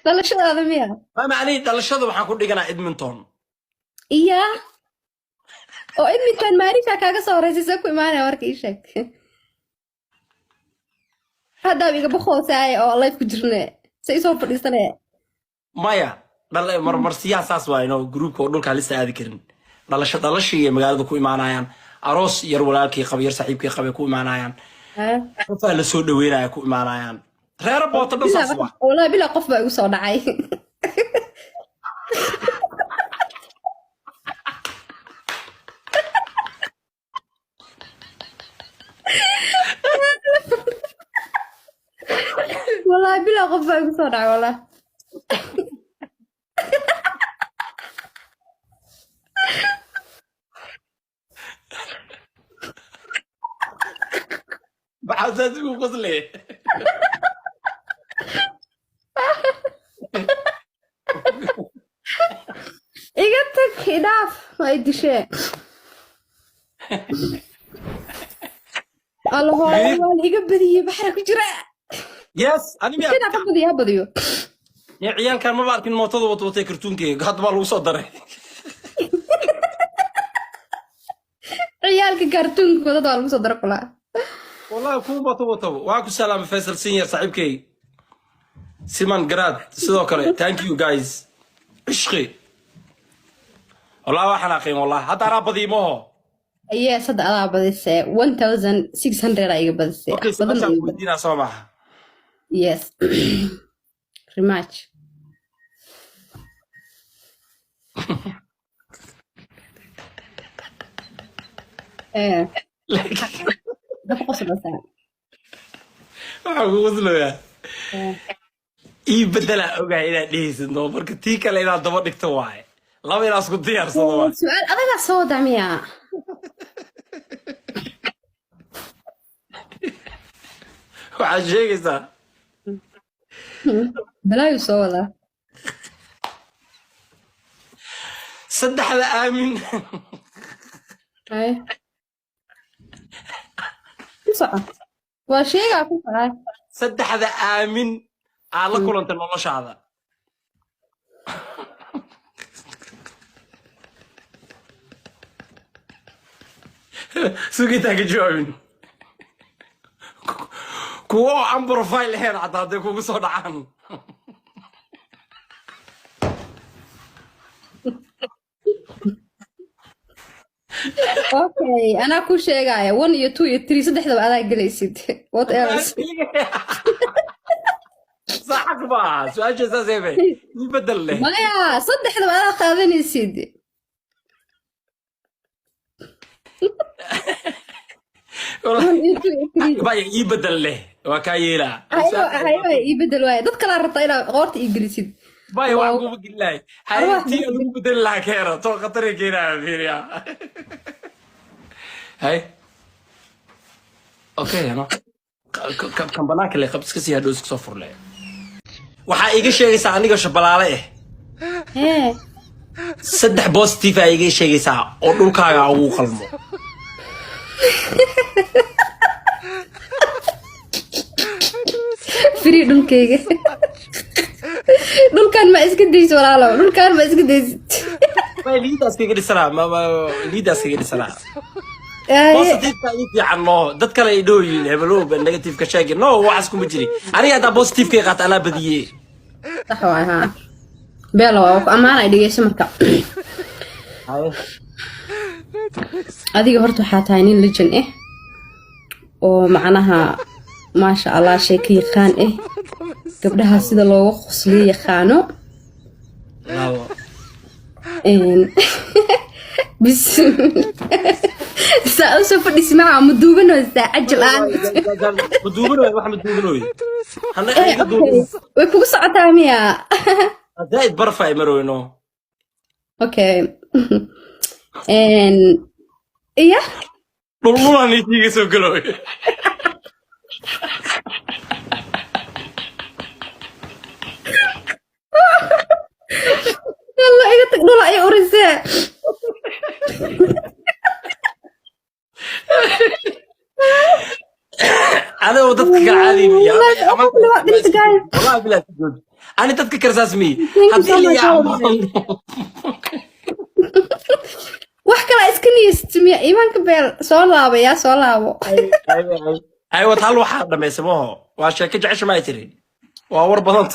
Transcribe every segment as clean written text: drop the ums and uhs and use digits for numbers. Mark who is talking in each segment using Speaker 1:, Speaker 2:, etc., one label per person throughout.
Speaker 1: dhalashadaada miya
Speaker 2: ما معني دلشده waxaan ku dhiganaa Edmonton
Speaker 1: iya oo Edmonton maarifa kaaga soo horeysay ku imaanaya warka ii sheeg hadda iga boqosaay oo live ku jirnaa say soo fadhiisanay
Speaker 2: maya mar siyaasaas waa inoo group oo dhulka lista aadi karin dhalashii magaalada ku imaanayaan aroos yar walaalkii qab yar saaxiibkii qab ku imaanayaan qof la soo dhaweynaya ku imaanayaan reer boota dhasaas waa
Speaker 1: wala bila qof baa igu soo dhacay wala bila qof baa igu soo dhacay wala
Speaker 2: بعدد وقصلي
Speaker 1: iga tag hidaaf way dishay الله هو iga badiyay baxra ku jira
Speaker 2: yes animi
Speaker 1: kida ka badiyo
Speaker 2: يا عيال كان ما بعرف الموتور وطوطي كرتونكي قد ما لو صدره
Speaker 1: عيالك كرتونك wada lagu soo daro kula
Speaker 2: والله كون بطوطو واكو سلام فيصل سينيور صاحبكي سيمان جراد سيدو كله ثانك يو جايز عشقي والله waxaan aqeen والله hada rabadi mo
Speaker 1: ayaa sad ala badisay 1600 ay badisay
Speaker 2: okay badan wadina Soomaa
Speaker 1: yes rematch ده قصة بس
Speaker 2: وصلوا ii bedela ogaa inaad dhehaysid noo marka tii kale inaad daba dhigto waaye laba inaad isku diyaarsado waaye
Speaker 1: su'aal adaga soo damiya
Speaker 2: waxaad sheegaysaa
Speaker 1: balaayu soo wada
Speaker 2: saddexda aamin
Speaker 1: ay waa sheegaa ku faray
Speaker 2: saddexda aamin aad la kulantay noloshaada sugitaan ka jawaabin kuwo aan profile ahayn xataa hadday kugu soo dhacaan
Speaker 1: okay ana ku sheegaya 1 iyo 2 iyo 3 saddexdaba adaa galaysid what else
Speaker 2: صح بقى سؤال جزاء زي بي يبدل له
Speaker 1: maya saddexdaba adaa qaadanaysid
Speaker 2: بقى يبدل له وكايلا
Speaker 1: ايوه يبدل واي dad kala rabta ina qoorta ii galisid
Speaker 2: باي واحد قوم بالله هاي تي بدل لها كيرا تو خطر كيرا فيريا هاي اوكي انا كم بناك اللي خبز كسي هدوس صفر له waxaa iga sheegaysaa aniga shabalaale
Speaker 1: ee
Speaker 2: saddex positive ay iga sheegaysaa oo dhulkaaga ugu qalmo
Speaker 1: free dhulkayga dhulkan ma iska daysid walaalo dhulkan ma iska daysid
Speaker 2: ما ليداس كيغا ديسنا ما ليداس كيغا ديسنا positive ka ii fiican no dad kale ay dhooyin hebelo negative ka sheegay no waxas kuma jiri aniga hada positive ka qaat ala badiyay
Speaker 1: صح waay ha beelo waa amaana ay dhigayso marka adiga horta waxaa tahay nin legend eh oo macnaha maasha Allah sheekay yaqaan eh gabdhaha sida looga qosliyo yaqaano بس سأوصل في الاسماء مدوبنو عجل الآن
Speaker 2: مدوبنو واحد مدوبنو
Speaker 1: ويكون صعدها ميا
Speaker 2: زايد برفع مروينو
Speaker 1: اوكي ان ايه
Speaker 2: والله اني تيجي سوقلوي
Speaker 1: والله ايه تقول اي اوريزه
Speaker 2: انا ودتك عادي والله بلا تجوز أنا تذكر رسمي
Speaker 1: Thank you so much, Holiday. wax kala iska niyastimiya iimaanka beel soo laabo yaa soo laabo
Speaker 2: أيوة هل واحد لما يسموه وعشان كده عيش ما يتري وأور بضنت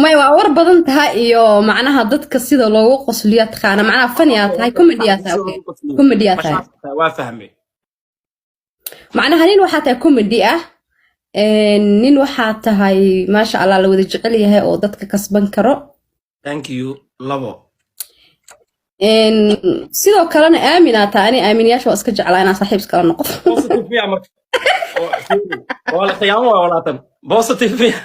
Speaker 1: may waa war badan tahay iyo macnaha dadka sida loogu qosliyo taqaana macnaha faniyaa tahay comedy tahay okay comedy tahay
Speaker 2: وافهمي
Speaker 1: macnaha nin waxaa tahay comedy ah nin waxaa tahay maasha Allah la wada jecel yahay oo dadka kasban karo
Speaker 2: thank you labo
Speaker 1: sidoo kalena aaminaa tahay ani aaminayaasha waa iska jeclaa inaan saaxiib iskala noqo
Speaker 2: positive فيها مرة ولا قيام ولا تم positive فيها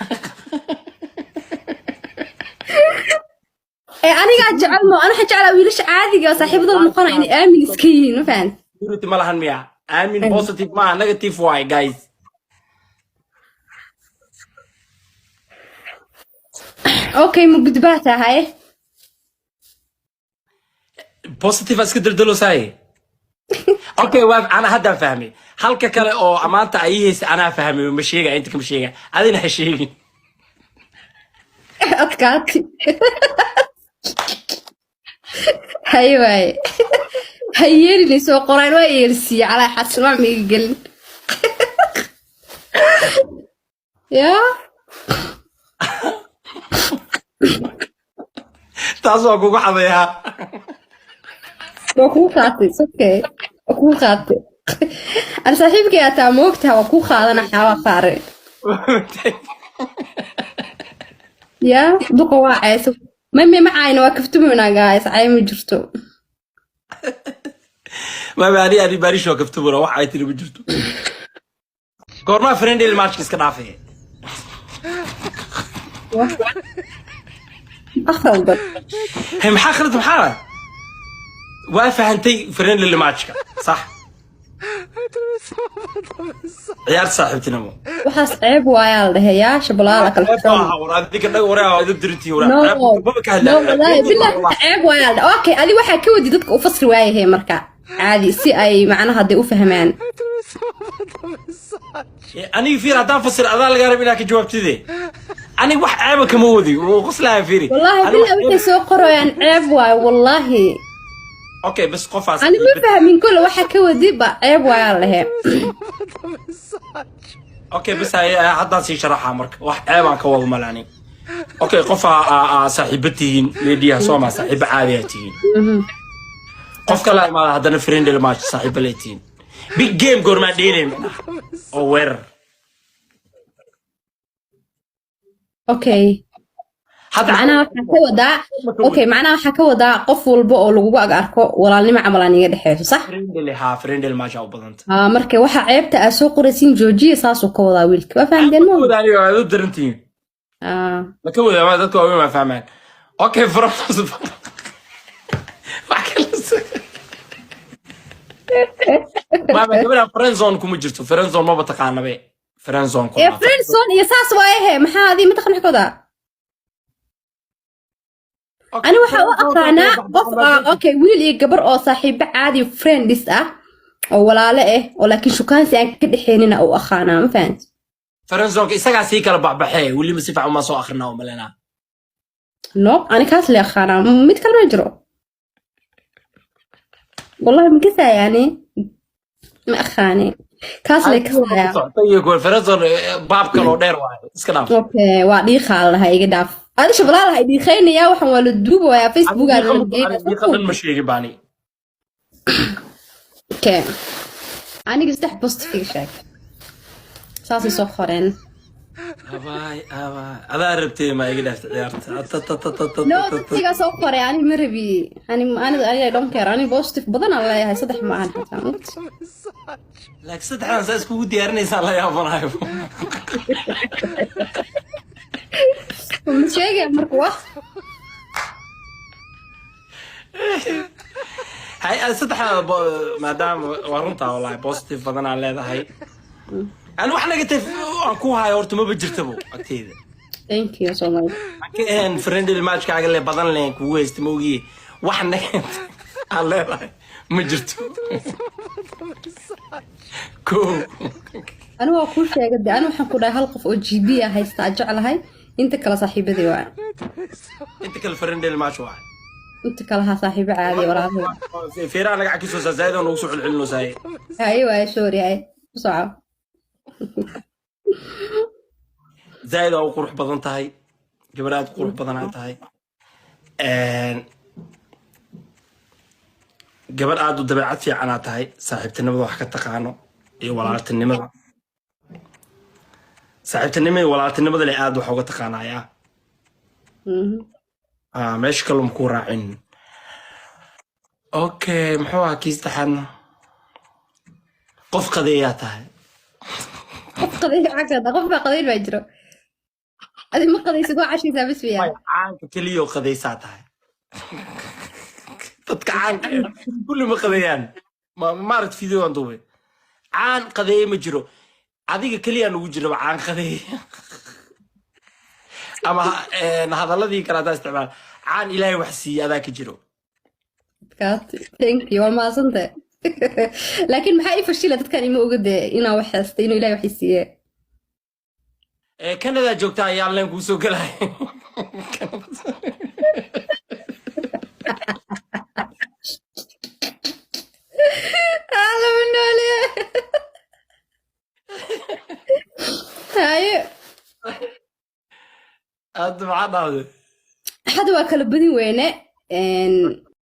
Speaker 1: anigaa jecel mo ana waxa jeclaa wiilasha caadiga ah saaxiibada noqona inay aamin iska yihiin ma fahant
Speaker 2: يوريتي مالهن ميا آمين positive ما negative واي guys
Speaker 1: okay ma gudbaa tahay
Speaker 2: positive اسكت دلو ساي اوكي واف انا هدا فهمي halka kale oo amaanta ayihis ana fahmay ma sheega inta kama sheega adina ha sheegin
Speaker 1: adkaati hayway hayeelini soo qoraan waa yeelsi ala xasma miga gelin ya
Speaker 2: taas waa kugu xadeeyaa
Speaker 1: waa ku qaatay okay waa ku qaatay أنا صاحبك يا تاموكتها وكوخة أنا حاوة فارق يا دقوا واعيس ممي معاينة وكفتو منا جايس عايم جرتو
Speaker 2: ما بعني أنا باريش وقفت برا واحد عيتني بجرتو كورما فريندي الماتش كيس كنافه
Speaker 1: أخرج
Speaker 2: هي محاخرة محارة وافهمتي فريندي الماتش صح عيال صاحبتنا مو
Speaker 1: وحاس عيب ويال هي شبلا لك
Speaker 2: الحرام هذيك اللي وراها إذا درتي وراها
Speaker 1: لا بالله عيب ويال أوكي أدي واحد كودي ضدك وفصل وياي هي مركا عادي سي أي معناها دي أفهمان
Speaker 2: أنا فير هدان فصل أذا القارب إنك جوابتي ذي أنا واحد عيبك مودي وغسلها فيري
Speaker 1: والله بالله وحي سوقرو يعني عيب واي والله
Speaker 2: اوكي بس قفاص
Speaker 1: انا ما فاهمين كل واحد كودي بقى عيب ويا هي
Speaker 2: اوكي بس هي حدا سي شرحها مرك واحد عيب aan ka wado malani اوكي قفا صاحبتين ليديا سوما صاحب عاديتين قف كلا ما هذا فريند الماتش صاحب ليتين بيج جيم غورما دينين او وير
Speaker 1: اوكي معناها waxa ka wadaa okay macnaha waxa ka wadaa qof walba oo lagu arko walaalnimo camal aan iga dhaxeeyo sax
Speaker 2: friend ma jaa badanta
Speaker 1: markay waxa ceebta ah soo qoraysin joojiye saas oo ka wadaa wiilka waa fahamteen ma
Speaker 2: wadaani waa u darantiin ma ka wadaa dadku waa ma fahmaan okay فرنسا ما كبرنا فرنزون كم جرتو فرنزون ما بتقانا بي فرنزون
Speaker 1: يا فرنزون يا ساس وايه ما هذه ما تخنح كذا أنا waxa u aqaanaa qof okay wiil iyo gabar oo saaxiib caadi friends ah oo walaalo ah oo laakiin shukaansi aan ka dhaxeynina oo aqaanaa ma fahant
Speaker 2: فرنزون isaga si kala baxbaxay wali ma si fiican ma soo akhrina oo malena
Speaker 1: no أنا kaas le aqaanaa mid kale ma jiro والله من كذا يعني ما أخاني كاس لي كسايا
Speaker 2: طيب فرنزون باب كلو دير واي iska dhaaf
Speaker 1: okay waa dhiiqa laha iga dhaaf أنا شغلة لها يدي خيني يا وحن والدوب ويا فيسبوك على
Speaker 2: يقدر مشي باني
Speaker 1: اوكي أنا قصدي بوست في شيء ساسي سخرين
Speaker 2: أباي هذا ربتي ما يقدر عيارت
Speaker 1: لا تيجي سخر يعني مربي أنا دون كير أنا بوست في بدن الله هاي صدق معنا حتى
Speaker 2: لك صدق أنا سأسكت ودي أرني سال يا فنايف
Speaker 1: مش هيك مركوة
Speaker 2: هاي صدق ما دام ورنتها والله بوستيف بدن على هذا هاي أنا وحنا قلت أنكوها يا ورت ما بجرتبو أكيد
Speaker 1: thank you so much
Speaker 2: كأن فريند الماتش كأقول لي بدن لينك ويست موجي وحنا كنت على هاي ما جرتو كو
Speaker 1: أنا وأكون شيء قد أنا وحن كنا هالقف أو جي بي هيستعجع لهاي أنت كلا صاحبة ديوان
Speaker 2: انت كل فرند اللي ما شو واحد
Speaker 1: أنت كلا صاحبة عادي ولا
Speaker 2: فيرا انا قاعد كيسو زايد انا وصل العلو زايد
Speaker 1: أيوة يا شوري هاي بسرعة
Speaker 2: زايد او قروح بدن تهي جبرات قروح بدن تهي ان gabar aad u dabeecad fiican aad tahay saaxiibtinimada wax ka taqaano iyo walaaltinimada saaxiibtinimada walaaltinimada le aad wax uga taqaanayaa meesha kalum ku raacin okay muxuu ahaa kii saddexaadna qof qadeeyaa tahay
Speaker 1: qof qaday cagada qof baa qaday baa jiro adi ma qadaysid waa cashaysaa bas fiyaa
Speaker 2: caanka keliyo qadaysaa tahay dadka caanka kulli ma qadeeyaan maarad fideoan duubay caan qadeeye ma jiro adiga keliyaan ugu jiraba caan qadeeye ama hadalladii kale hadaa isticmaal caan ilaahay wax siiye adaa ka jiro
Speaker 1: thank you waa mahadsantay laakiin maxaa ii fashila dadkan ima oga dee inaa wax heestay inuu ilahay wax siiye
Speaker 2: canada joogta ayaa leen kuu soo gelay
Speaker 1: haye
Speaker 2: hadda maxaa dhahday
Speaker 1: hadda waa kala badin weyne